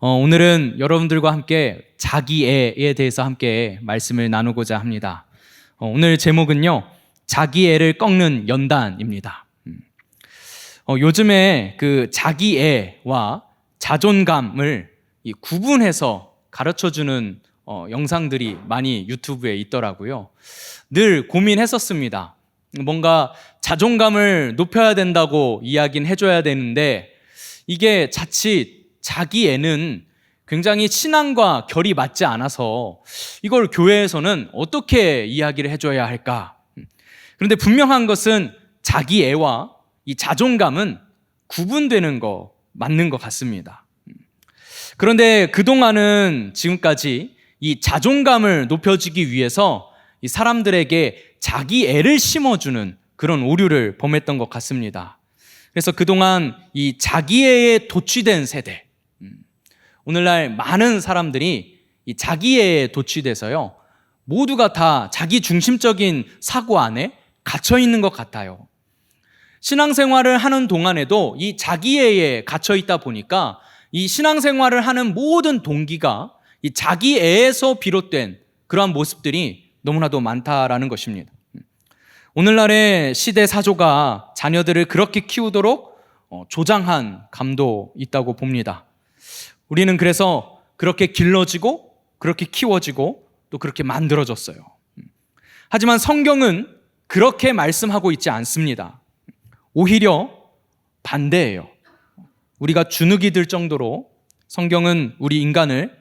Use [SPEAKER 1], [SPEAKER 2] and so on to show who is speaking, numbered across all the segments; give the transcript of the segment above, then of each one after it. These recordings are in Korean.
[SPEAKER 1] 오늘은 여러분들과 함께 자기애에 대해서 함께 말씀을 나누고자 합니다. 오늘 제목은요, 자기애를 꺾는 연단입니다. 요즘에 그 자기애와 자존감을 구분해서 가르쳐주는 영상들이 많이 유튜브에 있더라고요. 늘 고민했었습니다. 뭔가 자존감을 높여야 된다고 이야기는 해줘야 되는데 이게 자칫 자기애는 굉장히 신앙과 결이 맞지 않아서 이걸 교회에서는 어떻게 이야기를 해줘야 할까? 그런데 분명한 것은 자기애와 이 자존감은 구분되는 거 맞는 것 같습니다. 그런데 그동안은 지금까지 이 자존감을 높여주기 위해서 이 사람들에게 자기애를 심어주는 그런 오류를 범했던 것 같습니다. 그래서 그동안 이 자기애에 도취된 세대, 오늘날 많은 사람들이 이 자기애에 도취돼서요, 모두가 다 자기 중심적인 사고 안에 갇혀 있는 것 같아요. 신앙생활을 하는 동안에도 이 자기애에 갇혀 있다 보니까 이 신앙생활을 하는 모든 동기가 이 자기애에서 비롯된 그러한 모습들이 너무나도 많다라는 것입니다. 오늘날의 시대 사조가 자녀들을 그렇게 키우도록 조장한 감도 있다고 봅니다. 우리는 그래서 그렇게 길러지고 그렇게 키워지고 또 그렇게 만들어졌어요. 하지만 성경은 그렇게 말씀하고 있지 않습니다. 오히려 반대예요. 우리가 주눅이 들 정도로 성경은 우리 인간을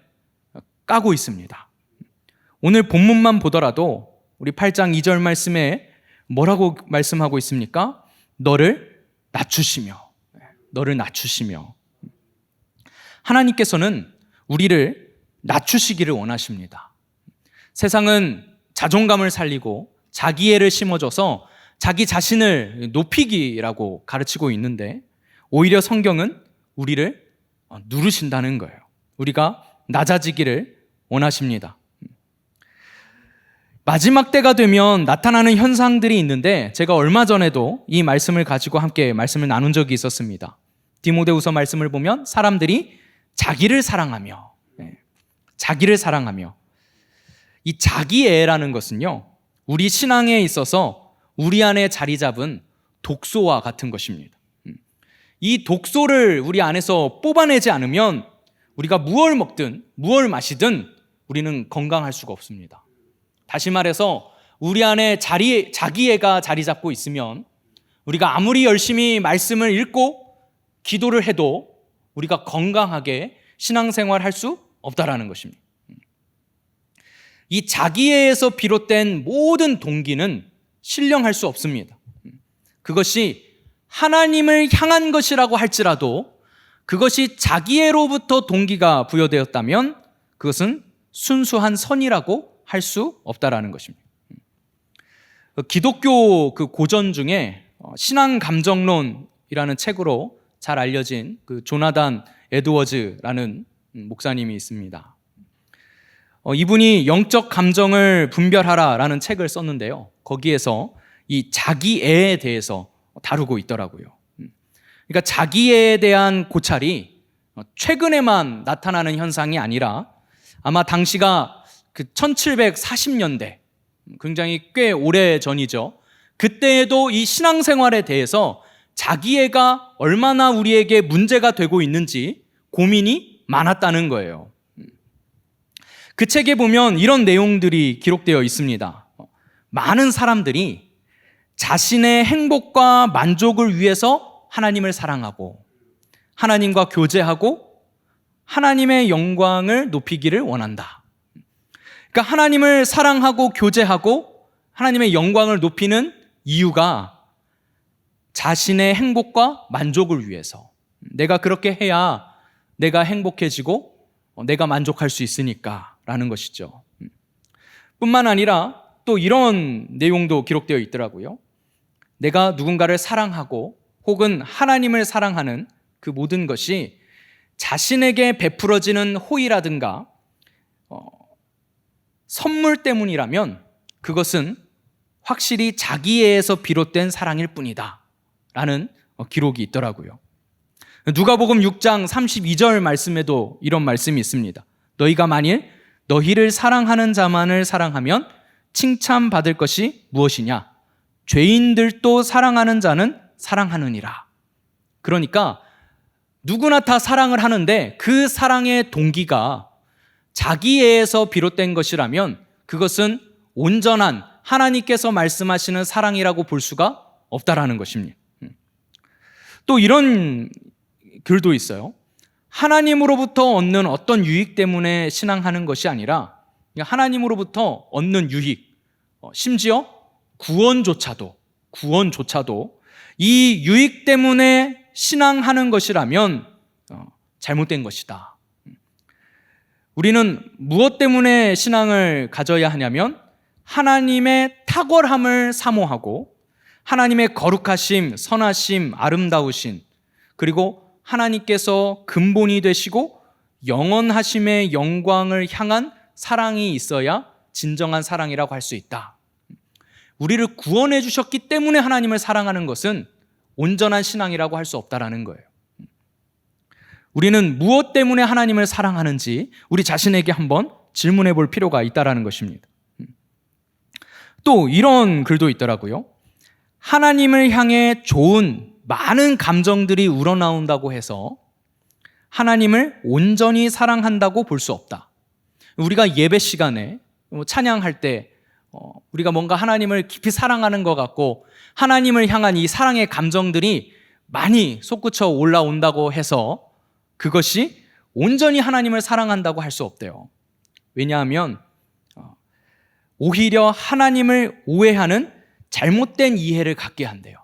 [SPEAKER 1] 까고 있습니다. 오늘 본문만 보더라도 우리 8장 2절 말씀에 뭐라고 말씀하고 있습니까? 너를 낮추시며. 하나님께서는 우리를 낮추시기를 원하십니다. 세상은 자존감을 살리고 자기애를 심어줘서 자기 자신을 높이기라고 가르치고 있는데 오히려 성경은 우리를 누르신다는 거예요. 우리가 낮아지기를 원하십니다. 마지막 때가 되면 나타나는 현상들이 있는데 제가 얼마 전에도 이 말씀을 가지고 함께 말씀을 나눈 적이 있었습니다. 디모데후서 말씀을 보면 사람들이 자기를 사랑하며 이 자기애라는 것은요, 우리 신앙에 있어서 우리 안에 자리 잡은 독소와 같은 것입니다. 이 독소를 우리 안에서 뽑아내지 않으면 우리가 무엇을 먹든 무엇을 마시든 우리는 건강할 수가 없습니다. 다시 말해서 우리 안에 자기애가 자리 잡고 있으면 우리가 아무리 열심히 말씀을 읽고 기도를 해도 우리가 건강하게 신앙생활을 할 수 없다라는 것입니다. 이 자기애에서 비롯된 모든 동기는 신령할 수 없습니다. 그것이 하나님을 향한 것이라고 할지라도 그것이 자기애로부터 동기가 부여되었다면 그것은 순수한 선이라고 할 수 없다라는 것입니다. 기독교 그 고전 중에 신앙 감정론이라는 책으로 잘 알려진 그 조나단 에드워즈라는 목사님이 있습니다. 이분이 영적 감정을 분별하라라는 책을 썼는데요. 거기에서 이 자기애에 대해서 다루고 있더라고요. 그러니까 자기애에 대한 고찰이 최근에만 나타나는 현상이 아니라 아마 당시가 그 1740년대, 굉장히 꽤 오래 전이죠. 그때에도 이 신앙생활에 대해서 자기애가 얼마나 우리에게 문제가 되고 있는지 고민이 많았다는 거예요. 그 책에 보면 이런 내용들이 기록되어 있습니다. 많은 사람들이 자신의 행복과 만족을 위해서 하나님을 사랑하고 하나님과 교제하고 하나님의 영광을 높이기를 원한다. 그러니까 하나님을 사랑하고 교제하고 하나님의 영광을 높이는 이유가 자신의 행복과 만족을 위해서, 내가 그렇게 해야 내가 행복해지고 내가 만족할 수 있으니까 라는 것이죠. 뿐만 아니라 또 이런 내용도 기록되어 있더라고요. 내가 누군가를 사랑하고 혹은 하나님을 사랑하는 그 모든 것이 자신에게 베풀어지는 호의라든가 선물 때문이라면 그것은 확실히 자기애에서 비롯된 사랑일 뿐이다 라는 기록이 있더라고요. 누가복음 6장 32절 말씀에도 이런 말씀이 있습니다. 너희가 만일 너희를 사랑하는 자만을 사랑하면 칭찬받을 것이 무엇이냐? 죄인들도 사랑하는 자는 사랑하느니라. 그러니까 누구나 다 사랑을 하는데 그 사랑의 동기가 자기애에서 비롯된 것이라면 그것은 온전한 하나님께서 말씀하시는 사랑이라고 볼 수가 없다라는 것입니다. 또 이런 글도 있어요. 하나님으로부터 얻는 어떤 유익 때문에 신앙하는 것이 아니라 하나님으로부터 얻는 유익, 심지어 구원조차도 이 유익 때문에 신앙하는 것이라면 잘못된 것이다. 우리는 무엇 때문에 신앙을 가져야 하냐면 하나님의 탁월함을 사모하고 하나님의 거룩하심, 선하심, 아름다우신, 그리고 하나님께서 근본이 되시고 영원하심의 영광을 향한 사랑이 있어야 진정한 사랑이라고 할 수 있다. 우리를 구원해 주셨기 때문에 하나님을 사랑하는 것은 온전한 신앙이라고 할 수 없다라는 거예요. 우리는 무엇 때문에 하나님을 사랑하는지 우리 자신에게 한번 질문해 볼 필요가 있다라는 것입니다. 또 이런 글도 있더라고요. 하나님을 향해 좋은 많은 감정들이 우러나온다고 해서 하나님을 온전히 사랑한다고 볼 수 없다. 우리가 예배 시간에 찬양할 때 우리가 뭔가 하나님을 깊이 사랑하는 것 같고 하나님을 향한 이 사랑의 감정들이 많이 솟구쳐 올라온다고 해서 그것이 온전히 하나님을 사랑한다고 할 수 없대요. 왜냐하면 오히려 하나님을 오해하는 잘못된 이해를 갖게 한대요.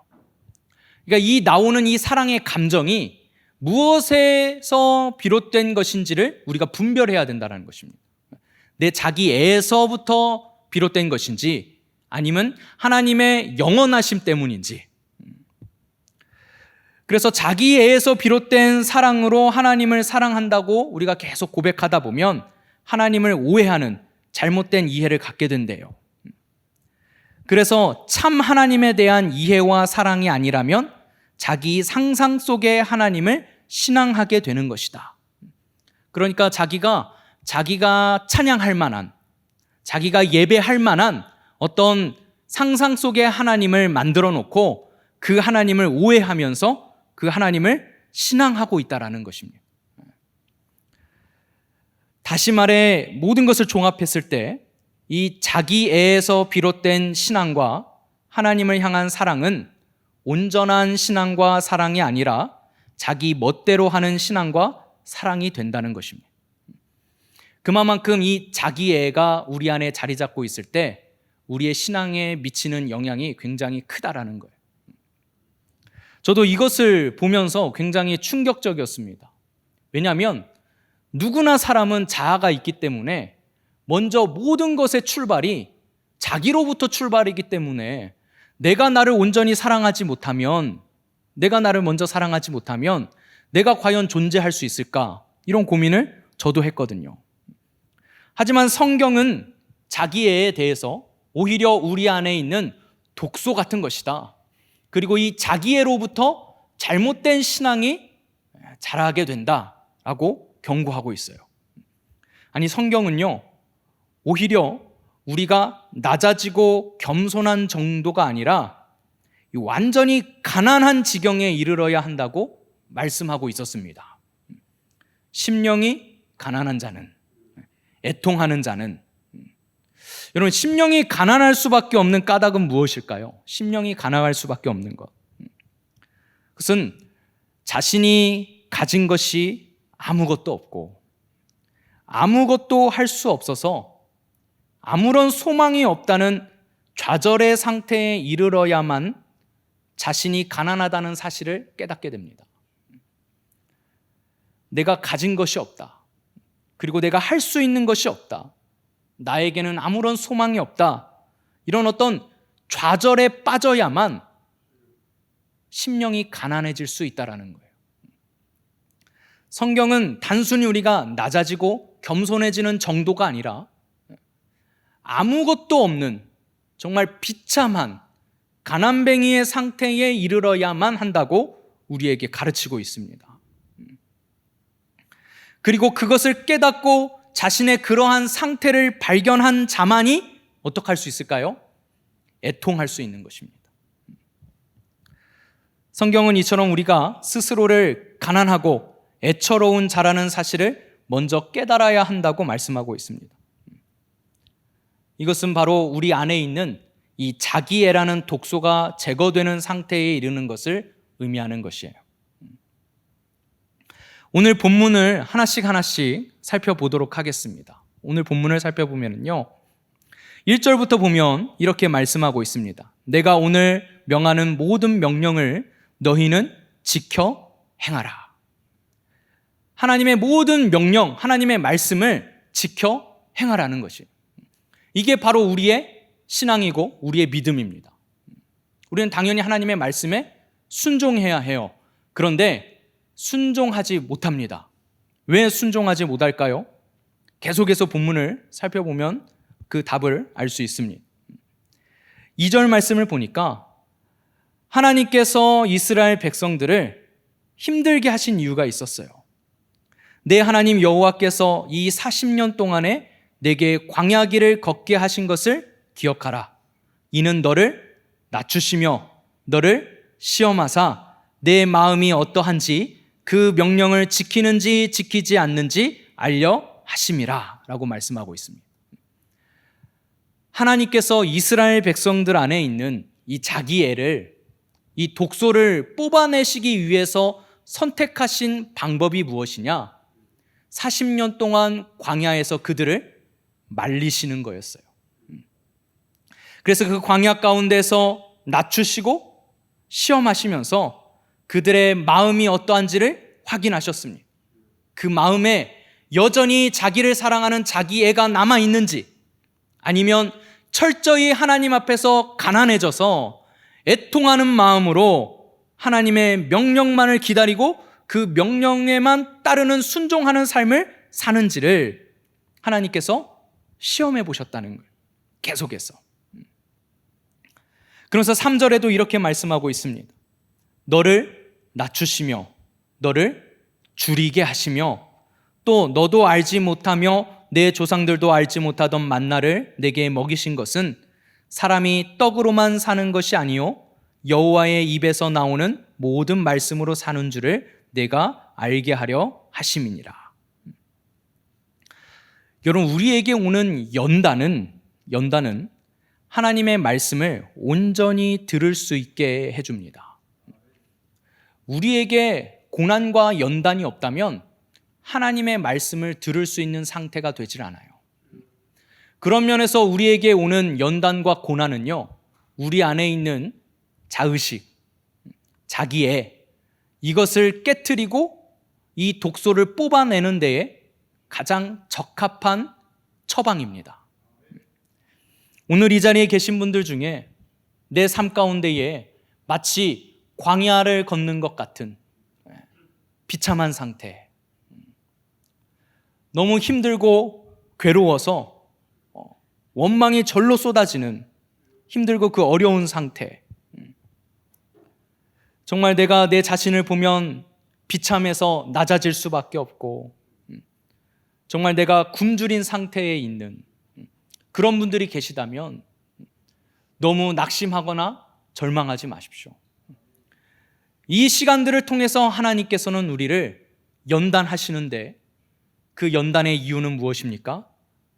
[SPEAKER 1] 그러니까 나오는 이 사랑의 감정이 무엇에서 비롯된 것인지를 우리가 분별해야 된다는 것입니다. 내 자기애에서부터 비롯된 것인지 아니면 하나님의 영원하심 때문인지. 그래서 자기애에서 비롯된 사랑으로 하나님을 사랑한다고 우리가 계속 고백하다 보면 하나님을 오해하는 잘못된 이해를 갖게 된대요. 그래서 참 하나님에 대한 이해와 사랑이 아니라면 자기 상상 속의 하나님을 신앙하게 되는 것이다. 그러니까 자기가 찬양할 만한, 자기가 예배할 만한 어떤 상상 속의 하나님을 만들어 놓고 그 하나님을 오해하면서 그 하나님을 신앙하고 있다라는 것입니다. 다시 말해 모든 것을 종합했을 때 이 자기애에서 비롯된 신앙과 하나님을 향한 사랑은 온전한 신앙과 사랑이 아니라 자기 멋대로 하는 신앙과 사랑이 된다는 것입니다. 그만큼 이 자기애가 우리 안에 자리 잡고 있을 때 우리의 신앙에 미치는 영향이 굉장히 크다라는 거예요. 저도 이것을 보면서 굉장히 충격적이었습니다. 왜냐하면 누구나 사람은 자아가 있기 때문에 먼저 모든 것의 출발이 자기로부터 출발이기 때문에 내가 나를 온전히 사랑하지 못하면, 내가 나를 먼저 사랑하지 못하면 내가 과연 존재할 수 있을까? 이런 고민을 저도 했거든요. 하지만 성경은 자기애에 대해서 오히려 우리 안에 있는 독소 같은 것이다. 그리고 이 자기애로부터 잘못된 신앙이 자라게 된다라고 경고하고 있어요. 아니, 성경은요, 오히려 우리가 낮아지고 겸손한 정도가 아니라 완전히 가난한 지경에 이르러야 한다고 말씀하고 있었습니다. 심령이 가난한 자는, 애통하는 자는, 여러분, 심령이 가난할 수밖에 없는 까닭은 무엇일까요? 심령이 가난할 수밖에 없는 것, 그것은 자신이 가진 것이 아무것도 없고 아무것도 할 수 없어서 아무런 소망이 없다는 좌절의 상태에 이르러야만 자신이 가난하다는 사실을 깨닫게 됩니다. 내가 가진 것이 없다. 그리고 내가 할 수 있는 것이 없다. 나에게는 아무런 소망이 없다. 이런 어떤 좌절에 빠져야만 심령이 가난해질 수 있다는 거예요. 성경은 단순히 우리가 낮아지고 겸손해지는 정도가 아니라 아무것도 없는 정말 비참한 가난뱅이의 상태에 이르러야만 한다고 우리에게 가르치고 있습니다. 그리고 그것을 깨닫고 자신의 그러한 상태를 발견한 자만이 어떻게 할 수 있을까요? 애통할 수 있는 것입니다. 성경은 이처럼 우리가 스스로를 가난하고 애처로운 자라는 사실을 먼저 깨달아야 한다고 말씀하고 있습니다. 이것은 바로 우리 안에 있는 이 자기애라는 독소가 제거되는 상태에 이르는 것을 의미하는 것이에요. 오늘 본문을 하나씩 살펴보도록 하겠습니다. 오늘 본문을 살펴보면요, 1절부터 보면 이렇게 말씀하고 있습니다. 내가 오늘 명하는 모든 명령을 너희는 지켜 행하라. 하나님의 모든 명령, 하나님의 말씀을 지켜 행하라는 것이에요. 이게 바로 우리의 신앙이고 우리의 믿음입니다. 우리는 당연히 하나님의 말씀에 순종해야 해요. 그런데 순종하지 못합니다. 왜 순종하지 못할까요? 계속해서 본문을 살펴보면 그 답을 알 수 있습니다. 2절 말씀을 보니까 하나님께서 이스라엘 백성들을 힘들게 하신 이유가 있었어요. 내 하나님 여호와께서 이 40년 동안에 내게 광야길을 걷게 하신 것을 기억하라. 이는 너를 낮추시며 너를 시험하사 내 마음이 어떠한지 그 명령을 지키는지 지키지 않는지 알려 하심이라 라고 말씀하고 있습니다. 하나님께서 이스라엘 백성들 안에 있는 이 자기애를, 이 독소를 뽑아내시기 위해서 선택하신 방법이 무엇이냐? 40년 동안 광야에서 그들을 말리시는 거였어요. 그래서 그 광야 가운데서 낮추시고 시험하시면서 그들의 마음이 어떠한지를 확인하셨습니다. 그 마음에 여전히 자기를 사랑하는 자기애가 남아있는지, 아니면 철저히 하나님 앞에서 가난해져서 애통하는 마음으로 하나님의 명령만을 기다리고 그 명령에만 따르는 순종하는 삶을 사는지를 하나님께서 시험해 보셨다는 거예요. 계속해서. 그래서 3절에도 이렇게 말씀하고 있습니다. 너를 낮추시며 너를 줄이게 하시며 또 너도 알지 못하며 내 조상들도 알지 못하던 만나를 내게 먹이신 것은 사람이 떡으로만 사는 것이 아니요 여호와의 입에서 나오는 모든 말씀으로 사는 줄을 내가 알게 하려 하심이니라. 여러분, 우리에게 오는 연단은 하나님의 말씀을 온전히 들을 수 있게 해줍니다. 우리에게 고난과 연단이 없다면 하나님의 말씀을 들을 수 있는 상태가 되질 않아요. 그런 면에서 우리에게 오는 연단과 고난은요, 우리 안에 있는 자의식, 자기애, 이것을 깨트리고 이 독소를 뽑아내는 데에 가장 적합한 처방입니다. 오늘 이 자리에 계신 분들 중에 내 삶 가운데에 마치 광야를 걷는 것 같은 비참한 상태, 너무 힘들고 괴로워서 원망이 절로 쏟아지는 힘들고 그 어려운 상태, 정말 내가 내 자신을 보면 비참해서 낮아질 수밖에 없고 정말 내가 굶주린 상태에 있는 그런 분들이 계시다면 너무 낙심하거나 절망하지 마십시오. 이 시간들을 통해서 하나님께서는 우리를 연단하시는데 그 연단의 이유는 무엇입니까?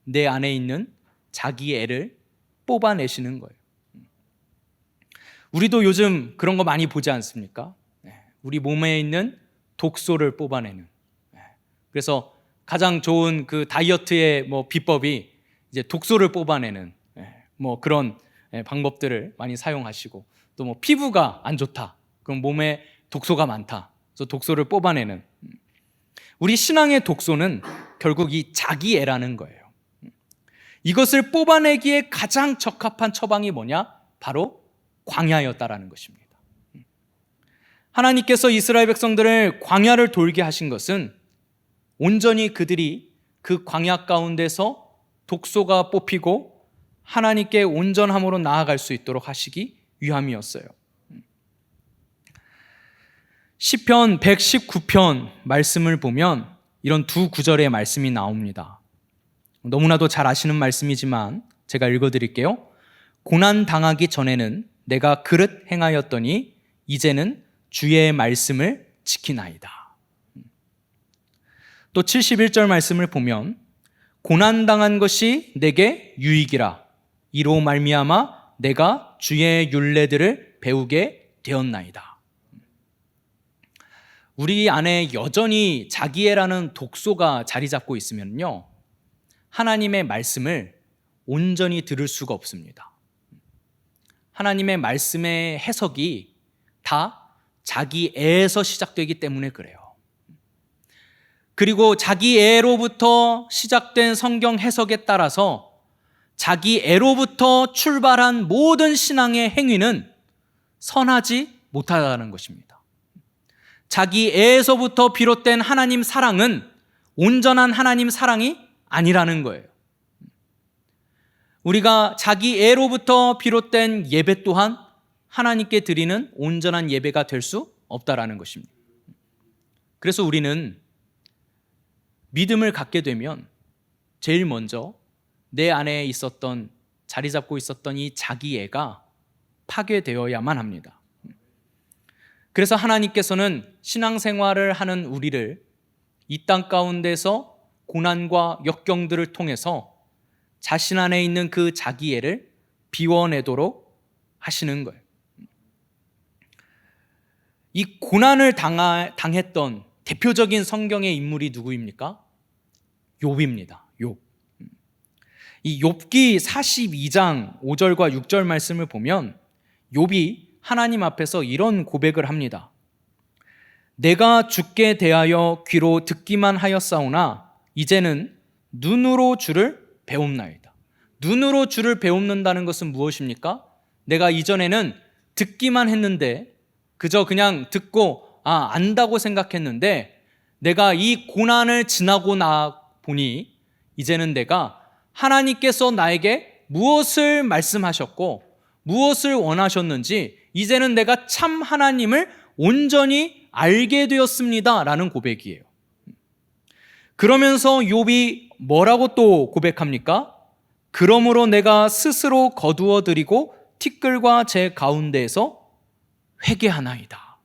[SPEAKER 1] 내 안에 있는 자기의 애를 뽑아내시는 거예요. 우리도 요즘 그런 거 많이 보지 않습니까? 우리 몸에 있는 독소를 뽑아내는. 그래서 가장 좋은 그 다이어트의 비법이 이제 독소를 뽑아내는 그런 방법들을 많이 사용하시고, 또 피부가 안 좋다, 그럼 몸에 독소가 많다, 그래서 독소를 뽑아내는. 우리 신앙의 독소는 결국 이 자기애라는 거예요. 이것을 뽑아내기에 가장 적합한 처방이 뭐냐? 바로 광야였다라는 것입니다. 하나님께서 이스라엘 백성들을 광야를 돌게 하신 것은 온전히 그들이 그 광야 가운데서 독소가 뽑히고 하나님께 온전함으로 나아갈 수 있도록 하시기 위함이었어요. 시편 119편 말씀을 보면 이런 두 구절의 말씀이 나옵니다. 너무나도 잘 아시는 말씀이지만 제가 읽어드릴게요. 고난 당하기 전에는 내가 그릇 행하였더니 이제는 주의 말씀을 지키나이다. 또 71절 말씀을 보면 고난 당한 것이 내게 유익이라 이로 말미암아 내가 주의 율례들을 배우게 되었나이다. 우리 안에 여전히 자기애라는 독소가 자리 잡고 있으면요, 하나님의 말씀을 온전히 들을 수가 없습니다. 하나님의 말씀의 해석이 다 자기애에서 시작되기 때문에 그래요. 그리고 자기애로부터 시작된 성경 해석에 따라서 자기애로부터 출발한 모든 신앙의 행위는 선하지 못하다는 것입니다. 자기애에서부터 비롯된 하나님 사랑은 온전한 하나님 사랑이 아니라는 거예요. 우리가 자기애로부터 비롯된 예배 또한 하나님께 드리는 온전한 예배가 될 수 없다라는 것입니다. 그래서 우리는 믿음을 갖게 되면 제일 먼저 내 안에 있었던, 자리 잡고 있었던 이 자기애가 파괴되어야만 합니다. 그래서 하나님께서는 신앙생활을 하는 우리를 이 땅 가운데서 고난과 역경들을 통해서 자신 안에 있는 그 자기애를 비워내도록 하시는 거예요. 이 고난을 당했던 대표적인 성경의 인물이 누구입니까? 욥입니다. 욥. 이 욥기 42장 5절과 6절 말씀을 보면 욥이 하나님 앞에서 이런 고백을 합니다. 내가 주께 대하여 귀로 듣기만 하였사오나 이제는 눈으로 주를 배웁나이다. 눈으로 주를 배웁는다는 것은 무엇입니까? 내가 이전에는 듣기만 했는데 그저 그냥 듣고 안다고 생각했는데 내가 이 고난을 지나고 나 보니 이제는 내가 하나님께서 나에게 무엇을 말씀하셨고 무엇을 원하셨는지 이제는 내가 참 하나님을 온전히 알게 되었습니다 라는 고백이에요. 그러면서 욥이 뭐라고 또 고백합니까? 그러므로 내가 스스로 거두어 드리고 티끌과 제 가운데에서 회개하나이다.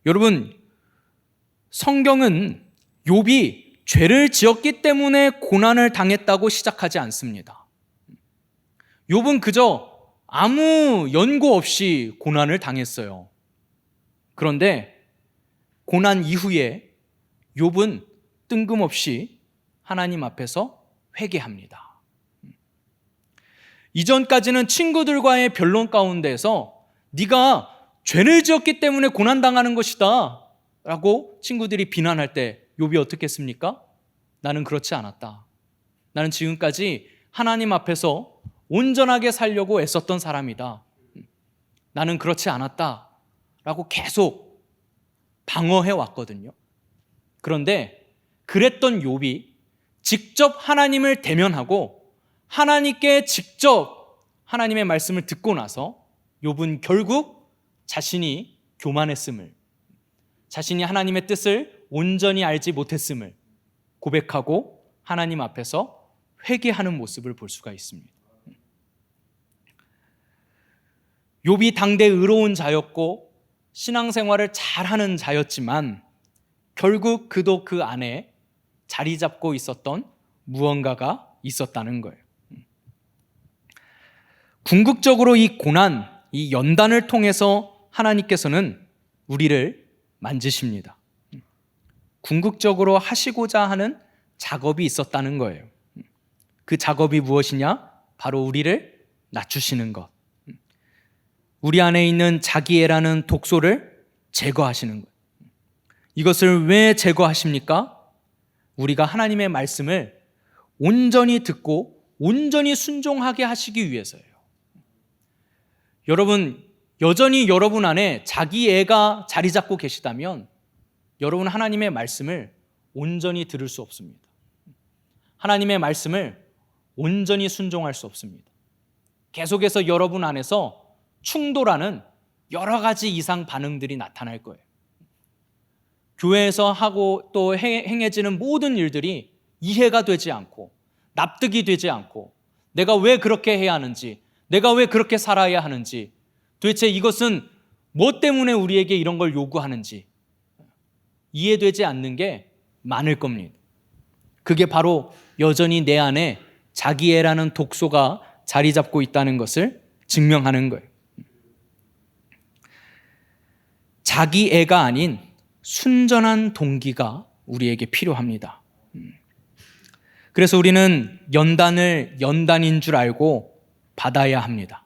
[SPEAKER 1] 여러분, 성경은 욥이 죄를 지었기 때문에 고난을 당했다고 시작하지 않습니다. 욥은 그저 아무 연고 없이 고난을 당했어요. 그런데 고난 이후에 욥은 뜬금없이 하나님 앞에서 회개합니다. 이전까지는 친구들과의 변론 가운데서 네가 죄를 지었기 때문에 고난당하는 것이다 라고 친구들이 비난할 때 욥이 어떻게 했습니까? 나는 그렇지 않았다. 나는 지금까지 하나님 앞에서 온전하게 살려고 애썼던 사람이다. 나는 그렇지 않았다 라고 계속 방어해 왔거든요. 그런데 그랬던 욥이 직접 하나님을 대면하고 하나님께 직접 하나님의 말씀을 듣고 나서 욥은 결국 자신이 교만했음을, 자신이 하나님의 뜻을 온전히 알지 못했음을 고백하고 하나님 앞에서 회개하는 모습을 볼 수가 있습니다. 욥이 당대 의로운 자였고 신앙생활을 잘하는 자였지만 결국 그도 그 안에 자리 잡고 있었던 무언가가 있었다는 거예요. 궁극적으로 이 고난, 이 연단을 통해서 하나님께서는 우리를 만지십니다. 궁극적으로 하시고자 하는 작업이 있었다는 거예요. 그 작업이 무엇이냐? 바로 우리를 낮추시는 것. 우리 안에 있는 자기애라는 독소를 제거하시는 것. 이것을 왜 제거하십니까? 우리가 하나님의 말씀을 온전히 듣고 온전히 순종하게 하시기 위해서예요. 여러분, 여전히 여러분 안에 자기애가 자리 잡고 계시다면 여러분 하나님의 말씀을 온전히 들을 수 없습니다. 하나님의 말씀을 온전히 순종할 수 없습니다. 계속해서 여러분 안에서 충돌하는 여러 가지 이상 반응들이 나타날 거예요. 교회에서 하고 또 행해지는 모든 일들이 이해가 되지 않고 납득이 되지 않고 내가 왜 그렇게 해야 하는지, 내가 왜 그렇게 살아야 하는지, 도대체 이것은 뭐 때문에 우리에게 이런 걸 요구하는지 이해되지 않는 게 많을 겁니다. 그게 바로 여전히 내 안에 자기애라는 독소가 자리 잡고 있다는 것을 증명하는 거예요. 자기애가 아닌 순전한 동기가 우리에게 필요합니다. 그래서 우리는 연단을 연단인 줄 알고 받아야 합니다.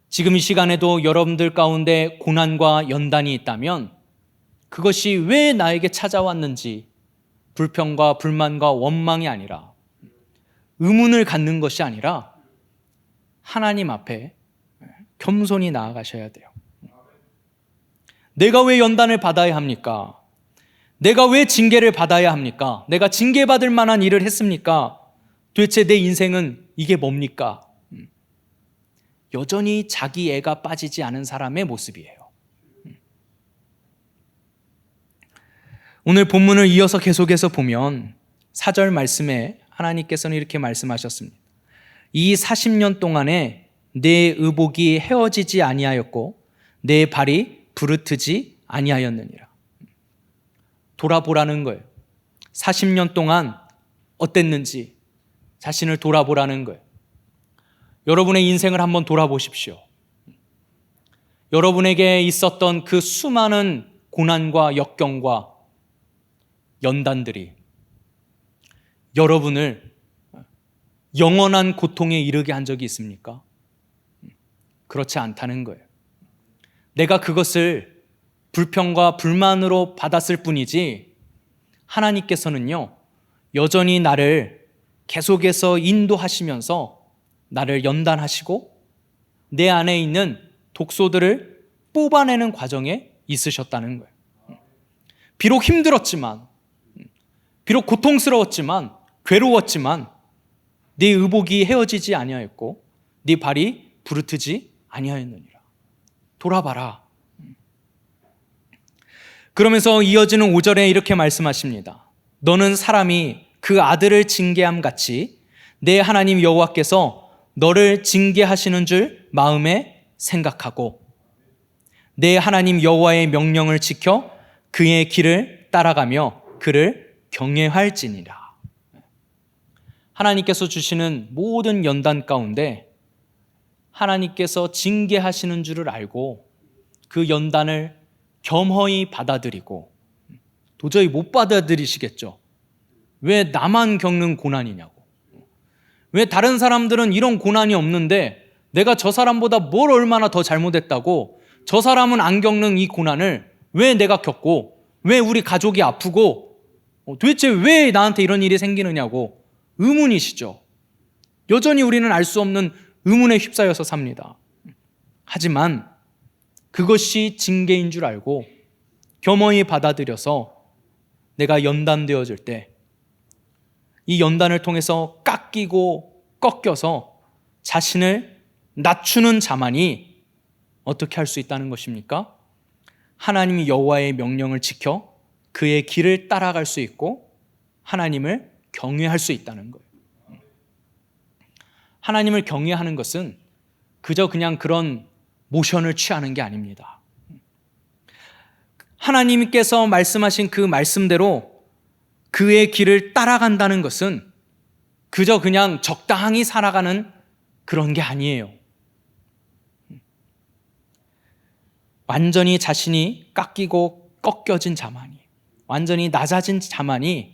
[SPEAKER 1] 지금 이 시간에도 여러분들 가운데 고난과 연단이 있다면 그것이 왜 나에게 찾아왔는지 불평과 불만과 원망이 아니라 의문을 갖는 것이 아니라 하나님 앞에 겸손히 나아가셔야 돼요. 내가 왜 연단을 받아야 합니까? 내가 왜 징계를 받아야 합니까? 내가 징계받을 만한 일을 했습니까? 도대체 내 인생은 이게 뭡니까? 여전히 자기 애가 빠지지 않은 사람의 모습이에요. 오늘 본문을 이어서 계속해서 보면 4절 말씀에 하나님께서는 이렇게 말씀하셨습니다. 이 40년 동안에 내 의복이 헤어지지 아니하였고 내 발이 부르트지 아니하였느니라. 돌아보라는 거예요. 40년 동안 어땠는지 자신을 돌아보라는 거예요. 여러분의 인생을 한번 돌아보십시오. 여러분에게 있었던 그 수많은 고난과 역경과 연단들이 여러분을 영원한 고통에 이르게 한 적이 있습니까? 그렇지 않다는 거예요. 내가 그것을 불평과 불만으로 받았을 뿐이지 하나님께서는요, 여전히 나를 계속해서 인도하시면서 나를 연단하시고 내 안에 있는 독소들을 뽑아내는 과정에 있으셨다는 거예요. 비록 힘들었지만, 비록 고통스러웠지만, 괴로웠지만 네 의복이 헤어지지 아니하였고 네 발이 부르트지 아니하였느니라. 돌아봐라. 그러면서 이어지는 5절에 이렇게 말씀하십니다. 너는 사람이 그 아들을 징계함 같이 내 하나님 여호와께서 너를 징계하시는 줄 마음에 생각하고 내 하나님 여호와의 명령을 지켜 그의 길을 따라가며 그를 경외할지니라. 하나님께서 주시는 모든 연단 가운데 하나님께서 징계하시는 줄을 알고 그 연단을 겸허히 받아들이고, 도저히 못 받아들이시겠죠. 왜 나만 겪는 고난이냐고. 왜 다른 사람들은 이런 고난이 없는데 내가 저 사람보다 뭘 얼마나 더 잘못했다고 저 사람은 안 겪는 이 고난을 왜 내가 겪고 왜 우리 가족이 아프고 도대체 왜 나한테 이런 일이 생기느냐고 의문이시죠. 여전히 우리는 알 수 없는 의문에 휩싸여서 삽니다. 하지만 그것이 징계인 줄 알고 겸허히 받아들여서 내가 연단되어질 때 이 연단을 통해서 깎이고 꺾여서 자신을 낮추는 자만이 어떻게 할 수 있다는 것입니까? 하나님 여호와의 명령을 지켜 그의 길을 따라갈 수 있고 하나님을 경외할 수 있다는 거예요. 하나님을 경외하는 것은 그저 그냥 그런 모션을 취하는 게 아닙니다. 하나님께서 말씀하신 그 말씀대로 그의 길을 따라간다는 것은 그저 그냥 적당히 살아가는 그런 게 아니에요. 완전히 자신이 깎이고 꺾여진 자만이, 완전히 낮아진 자만이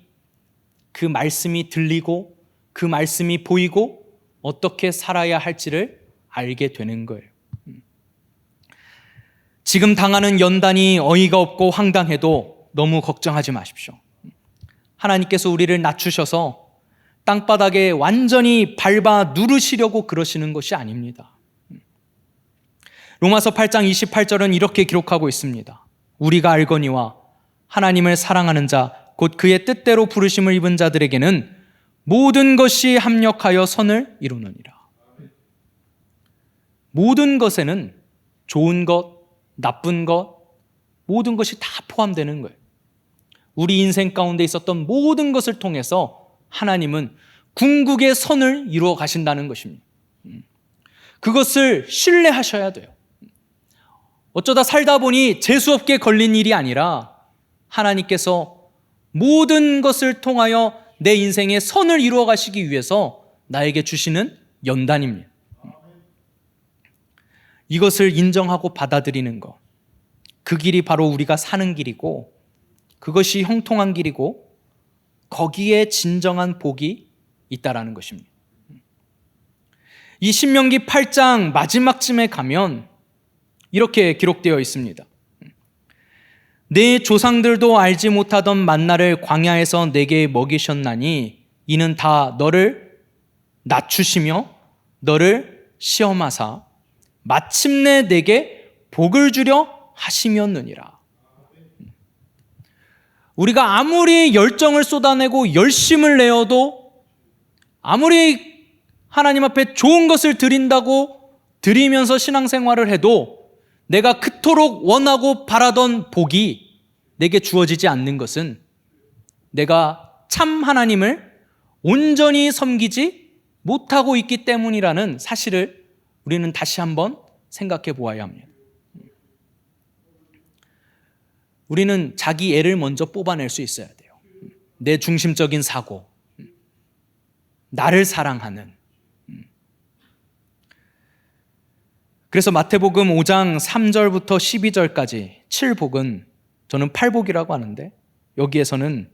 [SPEAKER 1] 그 말씀이 들리고 그 말씀이 보이고 어떻게 살아야 할지를 알게 되는 거예요. 지금 당하는 연단이 어이가 없고 황당해도 너무 걱정하지 마십시오. 하나님께서 우리를 낮추셔서 땅바닥에 완전히 밟아 누르시려고 그러시는 것이 아닙니다. 로마서 8장 28절은 이렇게 기록하고 있습니다. 우리가 알거니와 하나님을 사랑하는 자 곧 그의 뜻대로 부르심을 입은 자들에게는 모든 것이 합력하여 선을 이루느니라. 모든 것에는 좋은 것, 나쁜 것, 모든 것이 다 포함되는 거예요. 우리 인생 가운데 있었던 모든 것을 통해서 하나님은 궁극의 선을 이루어 가신다는 것입니다. 그것을 신뢰하셔야 돼요. 어쩌다 살다 보니 재수없게 걸린 일이 아니라 하나님께서 모든 것을 통하여 내 인생의 선을 이루어 가시기 위해서 나에게 주시는 연단입니다. 이것을 인정하고 받아들이는 것, 그 길이 바로 우리가 사는 길이고 그것이 형통한 길이고 거기에 진정한 복이 있다라는 것입니다. 이 신명기 8장 마지막쯤에 가면 이렇게 기록되어 있습니다. 내 조상들도 알지 못하던 만나를 광야에서 내게 먹이셨나니 이는 다 너를 낮추시며 너를 시험하사 마침내 내게 복을 주려 하심이었느니라. 우리가 아무리 열정을 쏟아내고 열심을 내어도 아무리 하나님 앞에 좋은 것을 드린다고 드리면서 신앙생활을 해도 내가 그토록 원하고 바라던 복이 내게 주어지지 않는 것은 내가 참 하나님을 온전히 섬기지 못하고 있기 때문이라는 사실을 우리는 다시 한번 생각해 보아야 합니다. 우리는 자기 애를 먼저 뽑아낼 수 있어야 돼요. 내 중심적인 사고, 나를 사랑하는. 그래서 마태복음 5장 3절부터 12절까지 7복은 저는 8복이라고 하는데 여기에서는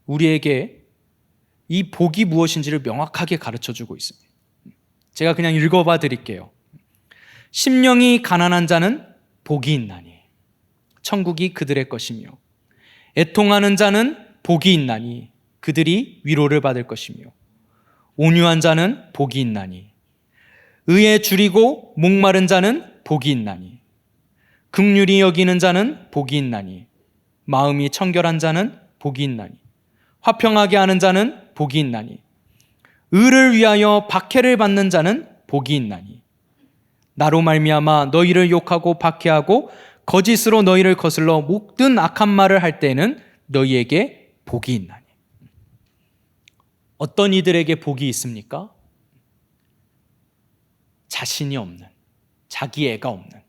[SPEAKER 1] 우리에게 이 복이 무엇인지를 명확하게 가르쳐주고 있습니다. 제가 그냥 읽어봐 드릴게요. 심령이 가난한 자는 복이 있나니 천국이 그들의 것이며 애통하는 자는 복이 있나니 그들이 위로를 받을 것이며 온유한 자는 복이 있나니 의에 줄이고 목마른 자는 복이 있나니 긍휼히 여기는 자는 복이 있나니 마음이 청결한 자는 복이 있나니 화평하게 하는 자는 복이 있나니 의를 위하여 박해를 받는 자는 복이 있나니 나로 말미암아 너희를 욕하고 박해하고 거짓으로 너희를 거슬러 모든 악한 말을 할 때에는 너희에게 복이 있나니. 어떤 이들에게 복이 있습니까? 자신이 없는, 자기 애가 없는,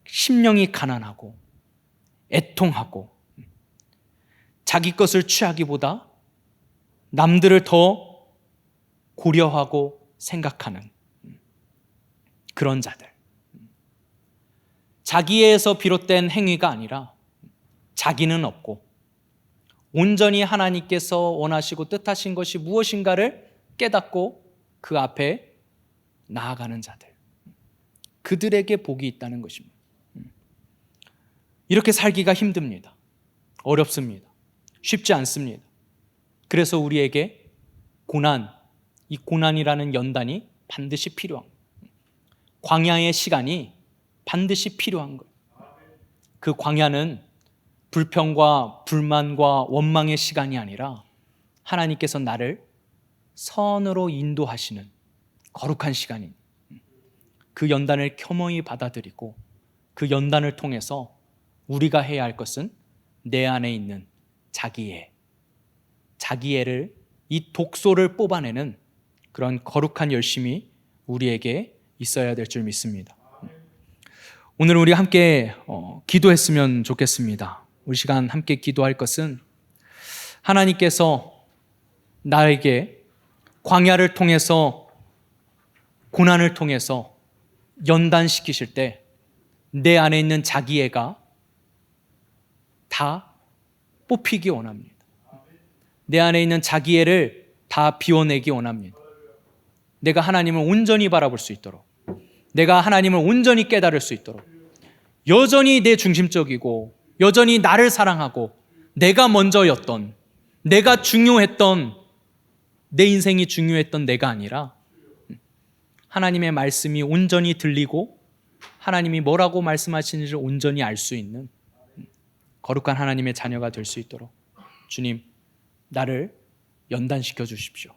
[SPEAKER 1] 심령이 가난하고 애통하고 자기 것을 취하기보다 남들을 더 고려하고 생각하는 그런 자들. 자기에서 비롯된 행위가 아니라 자기는 없고 온전히 하나님께서 원하시고 뜻하신 것이 무엇인가를 깨닫고 그 앞에 나아가는 자들. 그들에게 복이 있다는 것입니다. 이렇게 살기가 힘듭니다. 어렵습니다. 쉽지 않습니다. 그래서 우리에게 고난, 이 고난이라는 연단이 반드시 필요합니다. 광야의 시간이 반드시 필요한 거예요. 그 광야는 불평과 불만과 원망의 시간이 아니라 하나님께서 나를 선으로 인도하시는 거룩한 시간입니다. 그 연단을 겸허히 받아들이고 그 연단을 통해서 우리가 해야 할 것은 내 안에 있는 자기애를 이 독소를 뽑아내는 그런 거룩한 열심이 우리에게 있어야 될 줄 믿습니다. 오늘 우리 함께 기도했으면 좋겠습니다. 우리 시간 함께 기도할 것은 하나님께서 나에게 광야를 통해서 고난을 통해서 연단시키실 때 내 안에 있는 자기애가 다 뽑히기 원합니다. 내 안에 있는 자기애를 다 비워내기 원합니다. 내가 하나님을 온전히 바라볼 수 있도록, 내가 하나님을 온전히 깨달을 수 있도록, 여전히 내 중심적이고 여전히 나를 사랑하고 내가 먼저였던, 내가 중요했던, 내 인생이 중요했던 내가 아니라 하나님의 말씀이 온전히 들리고 하나님이 뭐라고 말씀하시는지를 온전히 알 수 있는 거룩한 하나님의 자녀가 될 수 있도록 주님, 나를 연단시켜 주십시오.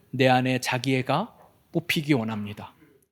[SPEAKER 1] 내 안에 자기애가 뽑히기 원합니다.